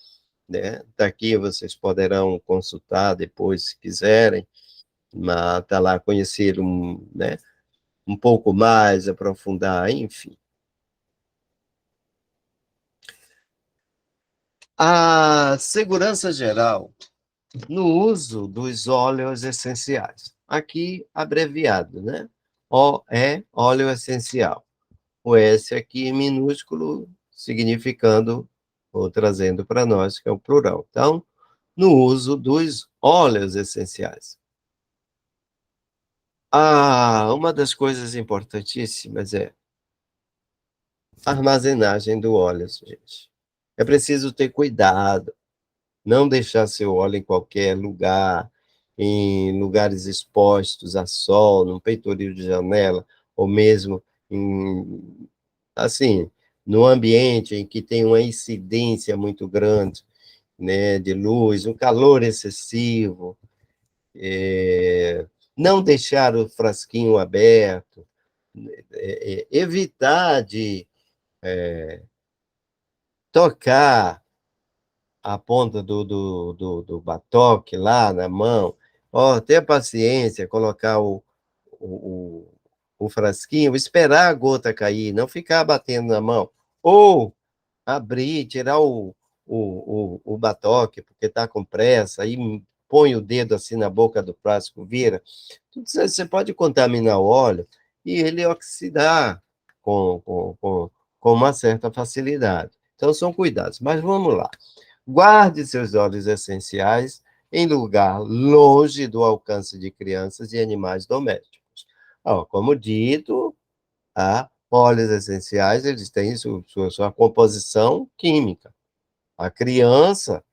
né? Daqui vocês poderão consultar depois, se quiserem, mas tá lá conhecer né, um pouco mais, aprofundar, enfim. A segurança geral no uso dos óleos essenciais. Aqui, abreviado, né? O é óleo essencial. O S aqui minúsculo, significando, ou trazendo para nós, que é o plural. Então, no uso dos óleos essenciais. Uma das coisas importantíssimas é a armazenagem do óleo, gente. É preciso ter cuidado, não deixar seu óleo em qualquer lugar, em lugares expostos a sol, num peitoril de janela, ou mesmo em, assim, no ambiente em que tem uma incidência muito grande, né, de luz, um calor excessivo, não deixar o frasquinho aberto, evitar de tocar a ponta do batoque lá na mão, ter paciência, colocar o, o frasquinho, esperar a gota cair, não ficar batendo na mão, ou abrir, tirar o batoque, porque está com pressa, aí põe o dedo assim na boca do frasco, vira. Você pode contaminar o óleo e ele oxidar com uma certa facilidade. Então, são cuidados. Mas vamos lá. Guarde seus óleos essenciais em lugar longe do alcance de crianças e animais domésticos. Como dito, óleos essenciais, eles têm sua composição química. A criança,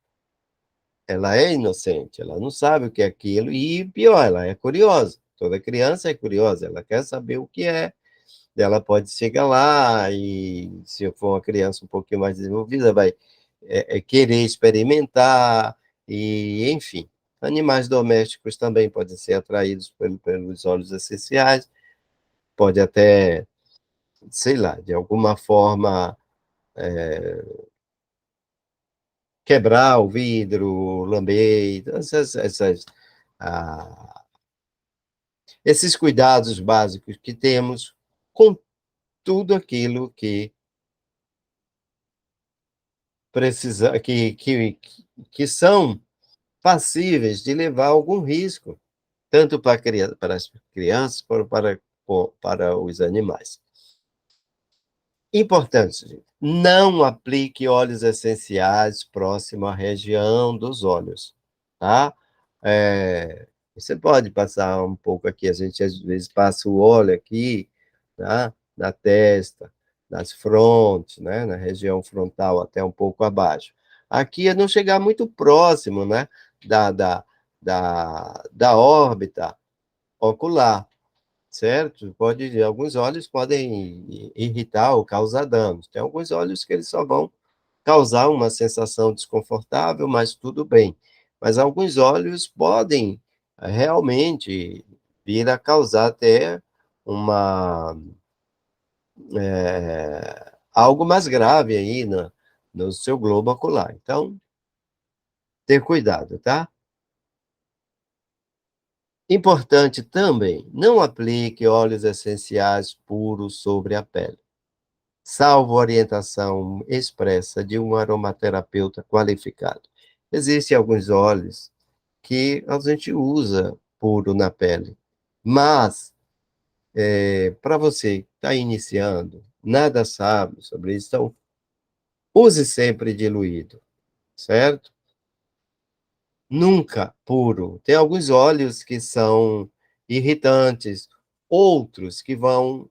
ela é inocente, ela não sabe o que é aquilo, e pior, ela é curiosa. Toda criança é curiosa, ela quer saber o que é. Ela pode chegar lá e, se for uma criança um pouquinho mais desenvolvida, vai querer experimentar, e, enfim. Animais domésticos também podem ser atraídos pelos óleos essenciais, pode até, sei lá, de alguma forma quebrar o vidro, lamber, ah, esses cuidados básicos que temos com tudo aquilo que precisa, que são passíveis de levar algum risco, tanto para as crianças quanto para os animais. Importante, gente, não aplique óleos essenciais próximo à região dos olhos, tá? Você pode passar um pouco aqui, a gente às vezes passa o óleo aqui, tá? Na testa, nas frontes, né? Na região frontal, até um pouco abaixo. Aqui é não chegar muito próximo, né? Da, da, da órbita ocular, certo? Alguns óleos podem irritar ou causar danos. Tem alguns óleos que eles só vão causar uma sensação desconfortável, mas tudo bem. Mas alguns óleos podem realmente vir a causar até uma algo mais grave aí no seu globo ocular. Então, ter cuidado, tá? Importante também, não aplique óleos essenciais puros sobre a pele, salvo orientação expressa de um aromaterapeuta qualificado. Existem alguns óleos que a gente usa puro na pele, mas para você que está iniciando, nada sabe sobre isso, então use sempre diluído, certo? Nunca puro. Tem alguns óleos que são irritantes, outros que vão,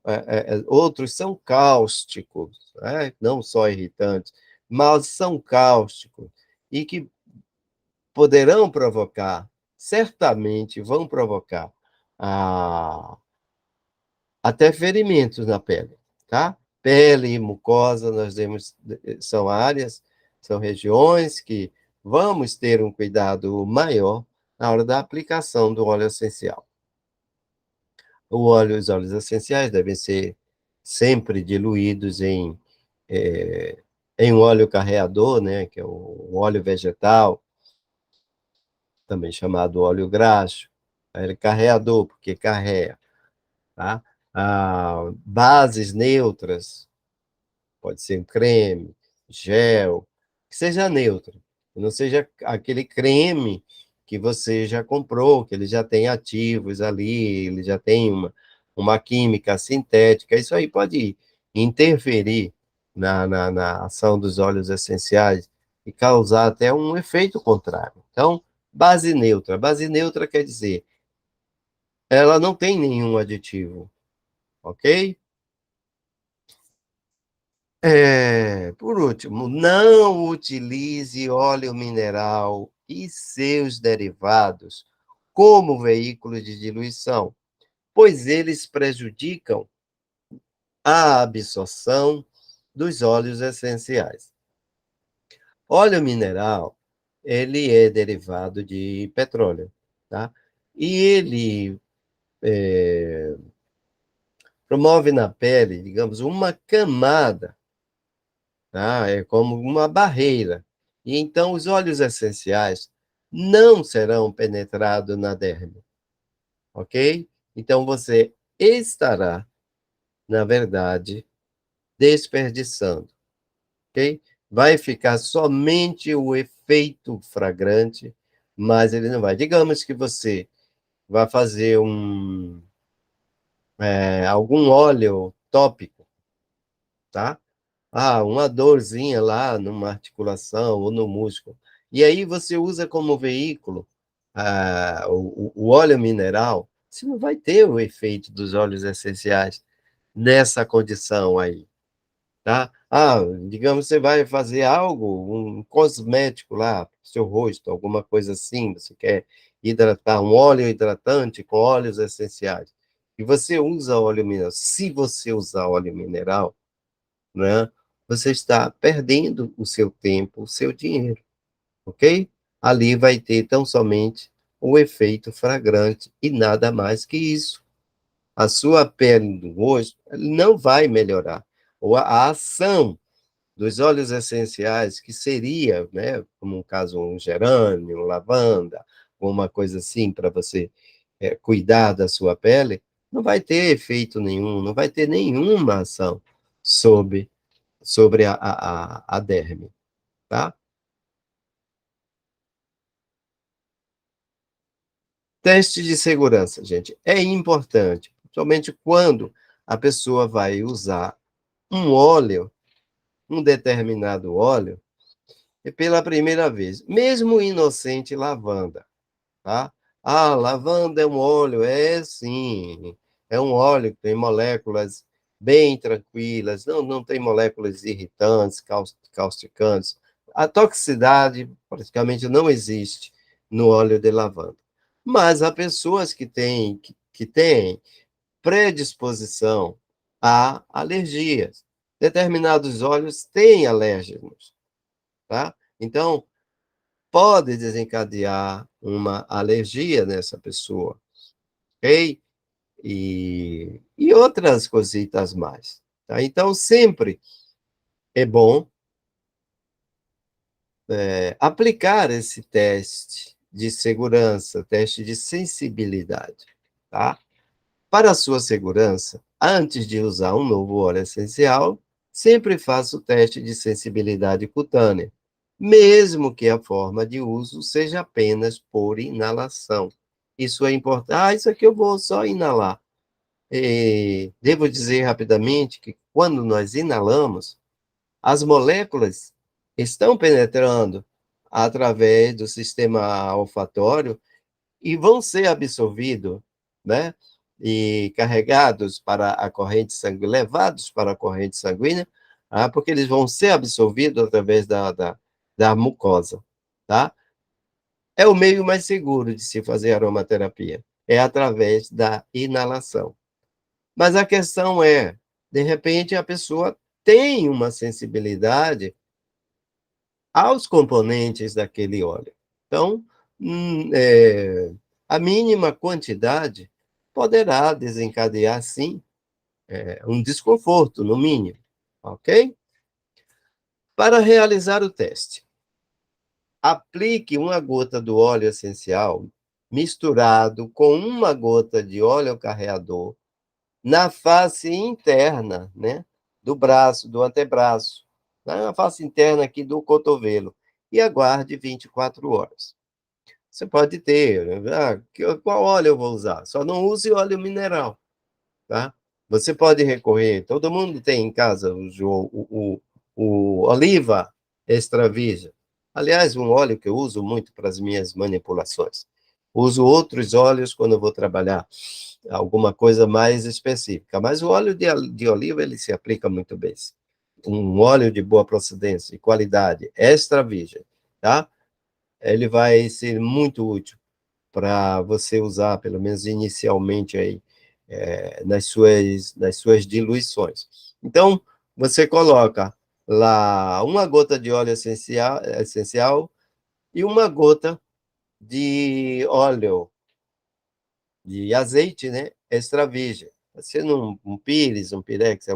outros são cáusticos, né? Não só irritantes, mas são cáusticos e que poderão provocar, certamente vão provocar até ferimentos na pele, tá? Pele e mucosa, nós temos, são áreas, são regiões que vamos ter um cuidado maior na hora da aplicação do óleo essencial. Os óleos essenciais devem ser sempre diluídos eh, em um óleo carreador, né, que é o óleo vegetal, também chamado óleo graxo. Ele é carreador, porque carrega, tá? Bases neutras, pode ser um creme, gel, que seja neutro, que não seja aquele creme que você já comprou, que ele já tem ativos ali, ele já tem uma química sintética, isso aí pode interferir na ação dos óleos essenciais e causar até um efeito contrário. Então, base neutra. Base neutra quer dizer, ela não tem nenhum aditivo, ok? Por último, não utilize óleo mineral e seus derivados como veículo de diluição, pois eles prejudicam a absorção dos óleos essenciais. Óleo mineral, ele é derivado de petróleo, tá? E ele promove na pele, digamos, uma camada, tá? É como uma barreira. E então os óleos essenciais não serão penetrados na derme, ok? Então você estará, na verdade, desperdiçando, ok? Vai ficar somente o efeito fragrante, mas ele não vai. Digamos que você vai fazer algum óleo tópico, tá? Uma dorzinha lá numa articulação ou no músculo. E aí você usa como veículo o óleo mineral, você não vai ter o efeito dos óleos essenciais nessa condição aí, tá? Digamos, você vai fazer algo, um cosmético lá, pro seu rosto, alguma coisa assim, você quer hidratar, um óleo hidratante com óleos essenciais, e você usa óleo mineral. Se você usar óleo mineral, né? Você está perdendo o seu tempo, o seu dinheiro, ok? Ali vai ter tão somente o efeito flagrante e nada mais que isso. A sua pele do rosto não vai melhorar. Ou a ação dos óleos essenciais, que seria, né, como um caso, um gerânio, um lavanda, uma coisa assim, para você cuidar da sua pele, não vai ter efeito nenhum, não vai ter nenhuma ação sobre a derme, tá? Teste de segurança, gente, é importante, principalmente quando a pessoa vai usar um óleo, um determinado óleo, e pela primeira vez, mesmo inocente lavanda, tá? Lavanda é um óleo, sim, é um óleo que tem moléculas bem tranquilas, não tem moléculas irritantes, causticantes. A toxicidade praticamente não existe no óleo de lavanda. Mas há pessoas que têm predisposição a alergias. Determinados óleos têm alérgenos. tá? Então, pode desencadear uma alergia nessa pessoa, ok? E outras cositas mais, tá? Então, sempre é bom aplicar esse teste de segurança, teste de sensibilidade, tá? Para a sua segurança, antes de usar um novo óleo essencial, sempre faça o teste de sensibilidade cutânea, mesmo que a forma de uso seja apenas por inalação. Isso é importante. Ah, isso aqui eu vou só inalar. Devo dizer rapidamente que quando nós inalamos, as moléculas estão penetrando através do sistema olfatório e vão ser absorvidos, né? E carregados para a corrente sanguínea, levados para a corrente sanguínea, porque eles vão ser absorvidos através da mucosa, tá? É o meio mais seguro de se fazer aromaterapia, é através da inalação. Mas a questão é, de repente, a pessoa tem uma sensibilidade aos componentes daquele óleo. Então, a mínima quantidade poderá desencadear, sim, um desconforto, no mínimo, ok? Para realizar o teste, aplique uma gota do óleo essencial misturado com uma gota de óleo carreador na face interna, né, do braço, do antebraço, na face interna aqui do cotovelo, e aguarde 24 horas. Você pode ter, qual óleo eu vou usar? Só não use óleo mineral, tá? Você pode recorrer, todo mundo tem em casa o oliva extra virgem. Aliás, um óleo que eu uso muito para as minhas manipulações. Uso outros óleos quando eu vou trabalhar alguma coisa mais específica, mas o óleo de oliva, ele se aplica muito bem. Um óleo de boa procedência e qualidade, extra virgem, tá? Ele vai ser muito útil para você usar, pelo menos inicialmente, aí, nas suas diluições. Então, você coloca lá uma gota de óleo essencial e uma gota de óleo, de azeite, né, extra virgem. Sendo um pires, um pirex,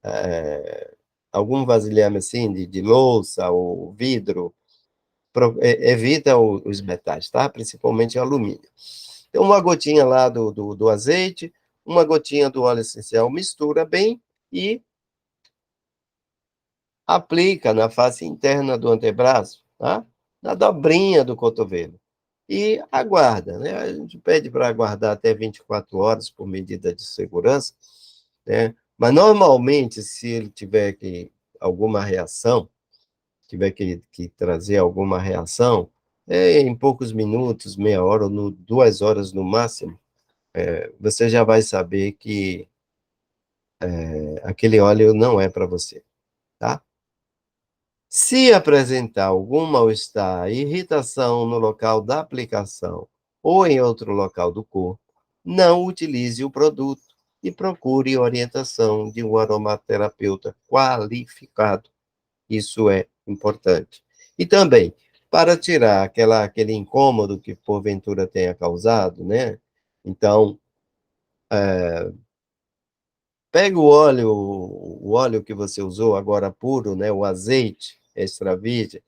é, algum vasilhame assim, de louça ou vidro, evita os metais, tá? Principalmente o alumínio. Então, uma gotinha lá do azeite, uma gotinha do óleo essencial, mistura bem e aplica na face interna do antebraço, tá? Na dobrinha do cotovelo. E aguarda, né? A gente pede para aguardar até 24 horas por medida de segurança, né? Mas normalmente, se ele tiver alguma reação, tiver que trazer alguma reação, em poucos minutos, meia hora, ou 2 horas no máximo, você já vai saber que aquele óleo não é para você, tá? Se apresentar algum mal-estar, irritação no local da aplicação ou em outro local do corpo, não utilize o produto e procure orientação de um aromaterapeuta qualificado. Isso é importante. E também, para tirar aquele incômodo que porventura tenha causado, né? Então, pega o óleo que você usou agora puro, né? O azeite extra virgem,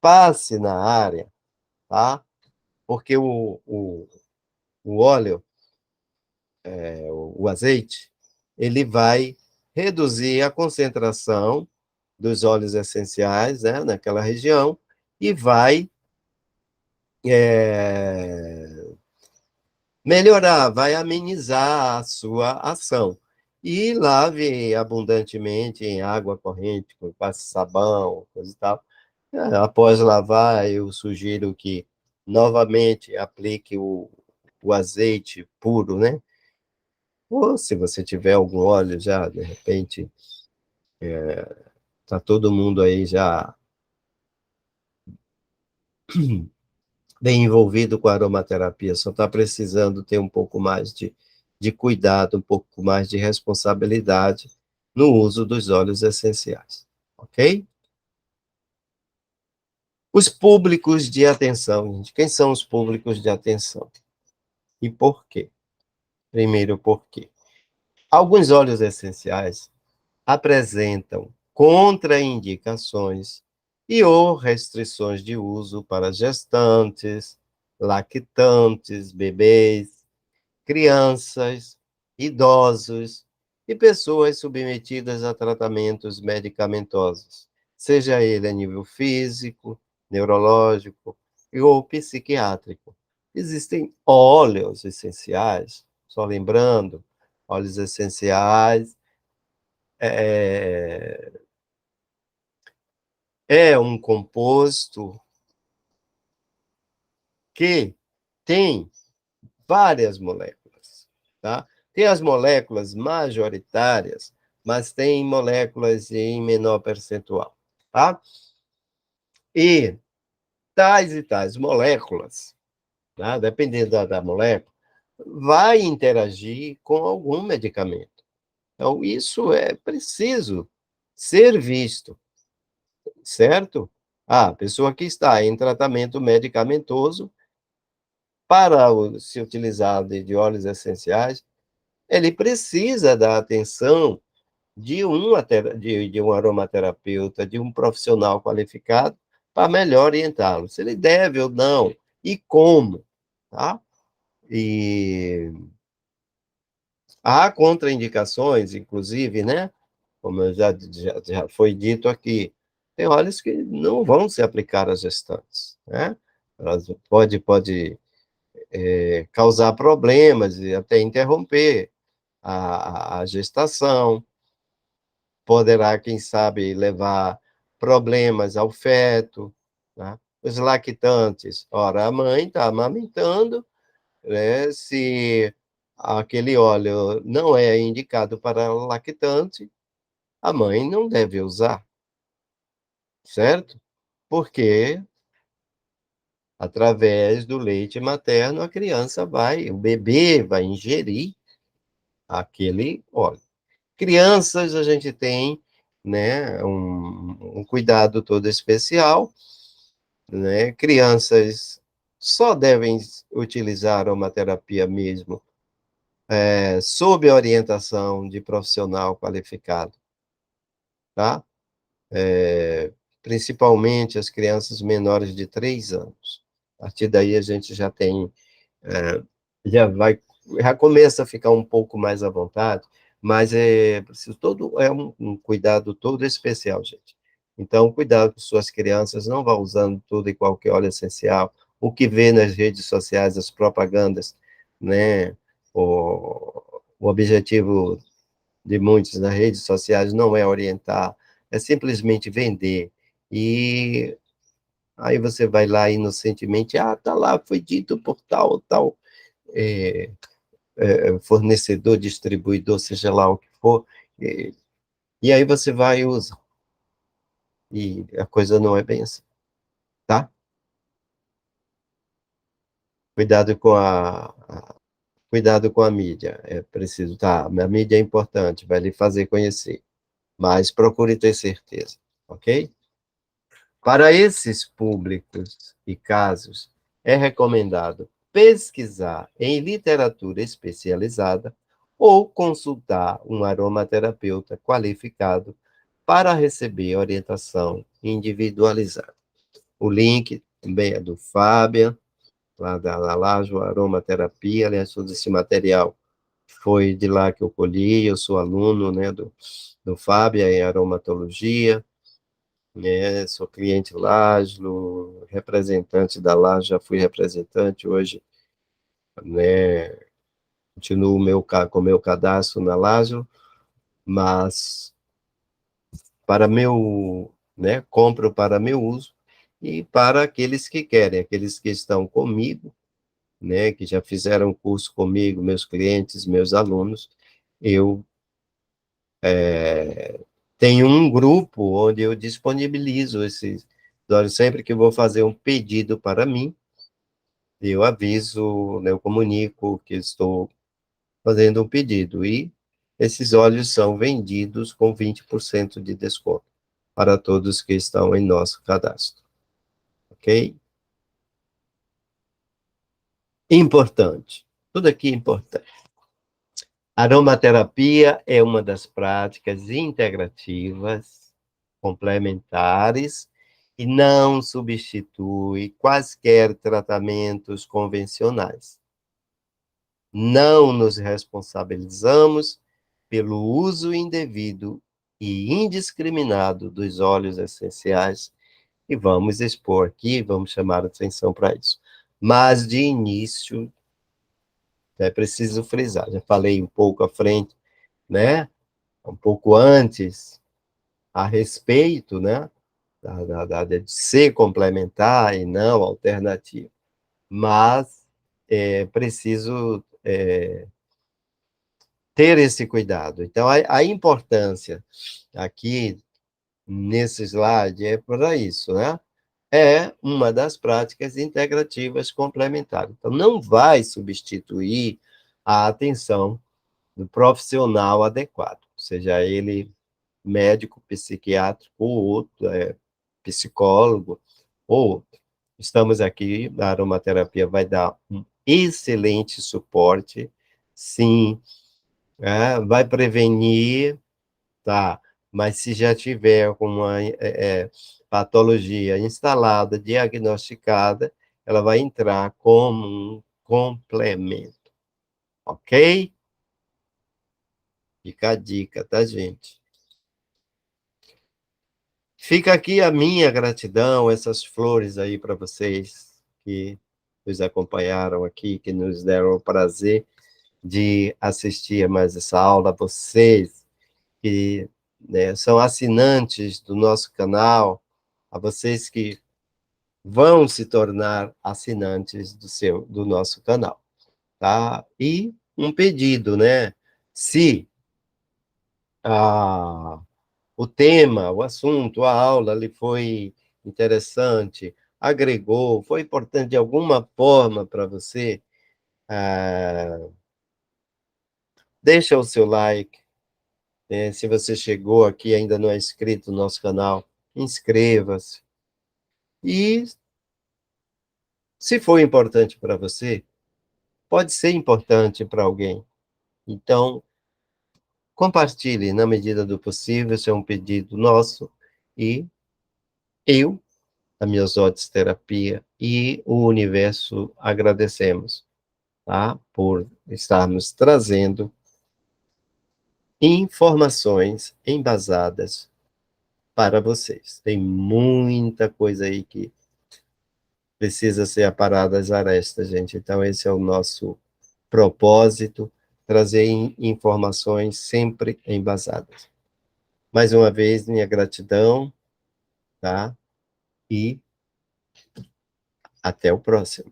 passe na área, tá? Porque o óleo, o azeite, ele vai reduzir a concentração dos óleos essenciais, né, naquela região, e vai melhorar, vai amenizar a sua ação. E lave abundantemente em água corrente, com passe sabão, coisa e tal. Após lavar, eu sugiro que novamente aplique o azeite puro, né? Ou se você tiver algum óleo já, de repente, tá todo mundo aí já bem envolvido com a aromaterapia, só está precisando ter um pouco mais de cuidado, um pouco mais de responsabilidade no uso dos óleos essenciais, ok? Os públicos de atenção, gente. Quem são os públicos de atenção? E por quê? Primeiro, por quê? Alguns óleos essenciais apresentam contraindicações e ou restrições de uso para gestantes, lactantes, bebês, crianças, idosos e pessoas submetidas a tratamentos medicamentosos, seja ele a nível físico, neurológico ou psiquiátrico. Existem óleos essenciais, só lembrando, óleos essenciais é, é um composto que tem várias moléculas, tá? Tem as moléculas majoritárias, mas tem moléculas em menor percentual, tá? E tais moléculas, tá? Dependendo da molécula, vai interagir com algum medicamento. Então, isso é preciso ser visto, certo? A pessoa que está em tratamento medicamentoso, para se utilizar de óleos essenciais, ele precisa da atenção de um aromaterapeuta, de um profissional qualificado, para melhor orientá-lo. Se ele deve ou não, e como, tá? E há contraindicações, inclusive, né? Como já foi dito aqui, tem óleos que não vão se aplicar às gestantes, né? Elas pode causar problemas e até interromper a gestação, poderá, quem sabe, levar problemas ao feto, né? Os lactantes, ora, a mãe está amamentando, né? Se aquele óleo não é indicado para lactante, a mãe não deve usar, certo? Porque através do leite materno a criança vai, o bebê vai ingerir aquele óleo. Crianças, a gente tem, né, um cuidado todo especial, né? Crianças só devem utilizar a aromaterapia mesmo, sob a orientação de profissional qualificado, tá? Principalmente as crianças menores de 3 anos. A partir daí a gente já tem, é, já começa a ficar um pouco mais à vontade, mas é preciso um cuidado todo especial, gente. Então, cuidado com suas crianças, não vá usando tudo e qualquer óleo essencial, o que vê nas redes sociais, as propagandas, né? O objetivo de muitos nas redes sociais não é orientar, é simplesmente vender. E aí você vai lá inocentemente, tá lá, foi dito por tal é, fornecedor, distribuidor, seja lá o que for, e aí você vai e usa. E a coisa não é bem assim, tá? Cuidado com cuidado com a mídia, é preciso, tá? A mídia é importante, vai lhe fazer conhecer, mas procure ter certeza, ok? Para esses públicos e casos, é recomendado pesquisar em literatura especializada ou consultar um aromaterapeuta qualificado para receber orientação individualizada. O link também é do Fábio, lá da Lajo Aromaterapia, aliás, todo esse material foi de lá que eu colhi, eu sou aluno, né, do Fábio em aromatologia, sou cliente Lajlo, representante da Lajlo, já fui representante, hoje, né, continuo com o meu cadastro na Lajlo, mas para meu, né, compro para meu uso e para aqueles que querem, aqueles que estão comigo, né, que já fizeram curso comigo, meus clientes, meus alunos, eu tenho um grupo onde eu disponibilizo esses olhos sempre que eu vou fazer um pedido para mim, eu aviso, né, eu comunico que estou fazendo um pedido e esses óleos são vendidos com 20% de desconto para todos que estão em nosso cadastro, ok? Importante. Tudo aqui é importante. Aromaterapia é uma das práticas integrativas, complementares, e não substitui quaisquer tratamentos convencionais. Não nos responsabilizamos pelo uso indevido e indiscriminado dos óleos essenciais, e vamos expor aqui, vamos chamar atenção para isso. Mas, de início, é preciso frisar, já falei um pouco à frente, né? Um pouco antes, a respeito, né? De ser complementar e não alternativo. Mas é preciso ter esse cuidado. Então, a importância aqui, nesse slide, é para isso, né? É uma das práticas integrativas complementares. Então, não vai substituir a atenção do profissional adequado, seja ele médico, psiquiátrico, ou outro, psicólogo, ou outro. Estamos aqui, a aromaterapia vai dar um excelente suporte, sim, vai prevenir, tá, mas se já tiver uma patologia instalada, diagnosticada, ela vai entrar como um complemento, ok? Fica a dica, tá, gente? Fica aqui a minha gratidão, essas flores aí para vocês que nos acompanharam aqui, que nos deram o prazer de assistir a mais essa aula, vocês que, né, são assinantes do nosso canal, a vocês que vão se tornar assinantes do nosso canal, tá? E um pedido, né? Se a o tema, o assunto, a aula lhe foi interessante, agregou, foi importante de alguma forma para você, ah, deixa o seu like, né? Se você chegou aqui e ainda não é inscrito no nosso canal, inscreva-se. E se foi importante para você, pode ser importante para alguém. Então, compartilhe na medida do possível, esse é um pedido nosso, e eu, a Miosotes Terapia e o universo agradecemos, tá? Por estarmos trazendo informações embasadas para vocês. Tem muita coisa aí que precisa ser aparada às arestas, gente. Então, esse é o nosso propósito, trazer informações sempre embasadas. Mais uma vez, minha gratidão, tá? E até o próximo.